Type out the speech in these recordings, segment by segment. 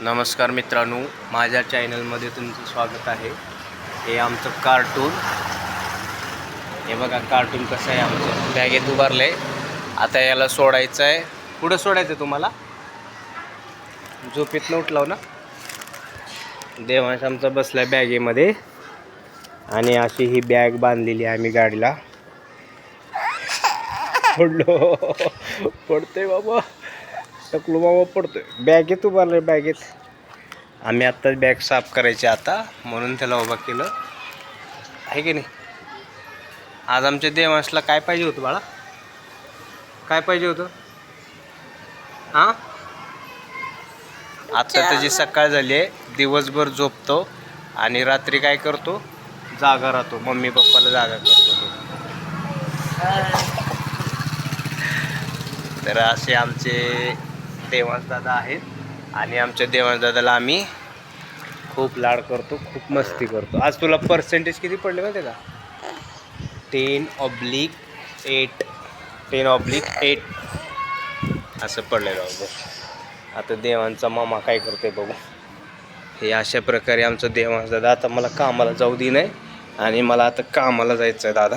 नमस्कार मित्रांनो, माझ्या चॅनलमध्ये तुमचं स्वागत आहे। हे आमचं कार्टून, हे बघा कार्टून कसं आहे आमचं बॅगेत उभारलं आहे। आता याला सोडायचं आहे। कुठं सोडायचं तुम्हाला? झोपेतनं उठलाव ना? देवांश आमचा बसला बॅगेमध्ये आणि अशी ही बॅग बांधलेली आहे आम्ही गाडीला। पडलो, पडतोय बाबा, टकलो बाबा पडतोय। बॅगेत उभारले बॅगेत। आम्ही आत्ताच बॅग साफ करायची आता, म्हणून त्याला उभा केलं आहे की नाही। आज आमच्या देवांशला काय पाहिजे होतं बाळा? काय पाहिजे होतं? हां, आता त्याची सकाळ झाली आहे। दिवसभर झोपतो आणि रात्री काय करतो? जागा राहतो, मम्मी पप्पाला जागा करतो तो। तर असे आमचे देवांश दादा आहेत आणि आमच्या देवांश दादाला आम्ही खूप लाड करतो, खूप मस्ती करतो। आज तुला पर्सेंटेज किती पडले माहिती आहे का? 10/8, 10/8 असं पडलेलं बघ। आता देवांचा मामा काय करते बघू। हे अशा प्रकारे आमचं देवांश दादा आता मला कामाला जाऊ दे नाही आणि मला आता कामाला जायचं आहे दादा।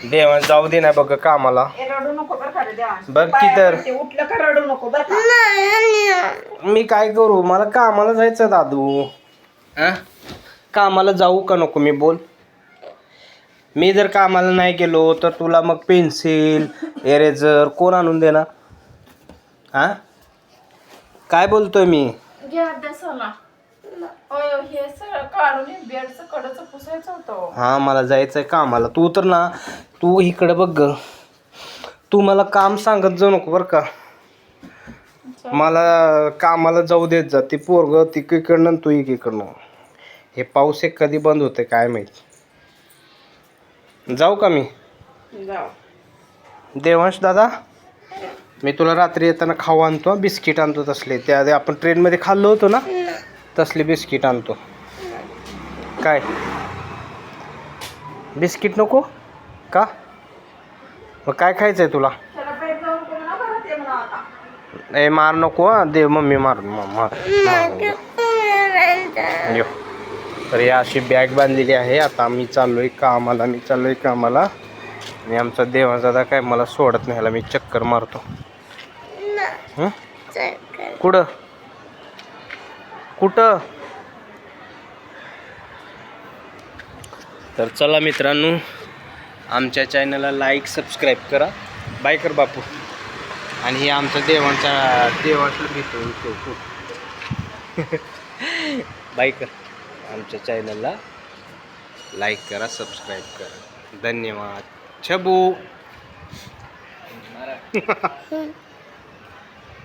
देवांश जाऊ दे ना बघ कामाला। बघ की तर मी काय करू? मला कामाला जायचं दादू। कामाला जाऊ का नको मी बोल? मी जर कामाला नाही गेलो तर तुला मग पेन्सिल इरेजर कोण आणून देणार? हा, काय बोलतोय मी? हा, मला जायचंय कामाला। तू तर ना, तू इकडे बघ, तू मला काम सांगत जाऊ नको बर का। मला कामाला जाऊ देत जा। ती पोरग तिकडनं तू इकडनं। हे पाऊस एक कधी बंद होते काय माहित। जाऊ का मी? देवांश दादा, मी तुला रात्री येताना खाऊ आणतो, बिस्किट आणतो तसले। त्या आपण ट्रेनमध्ये खाल्लो होतो ना, तसले बिस्किट आणतो। काय बिस्किट नको का? मग काय खायचंय तुला? ए मार नको, दे मम्मी मार। तर ही अशी बॅग बांधलेली आहे। आता आम्ही चाललोय कामाला, आणि आमचा देवांश दादा काय मला सोडत नाही, ह्याला मी चक्कर मारतो। कुठं कुठं? तर चला मित्रांनो, आमच्या चॅनलला लाईक सबस्क्राईब करा। बाय कर बापू। आणि हे आमचा देवांशला भेटतो बाय कर। आमच्या चॅनलला लाईक करा, सबस्क्राईब करा। धन्यवाद छबू।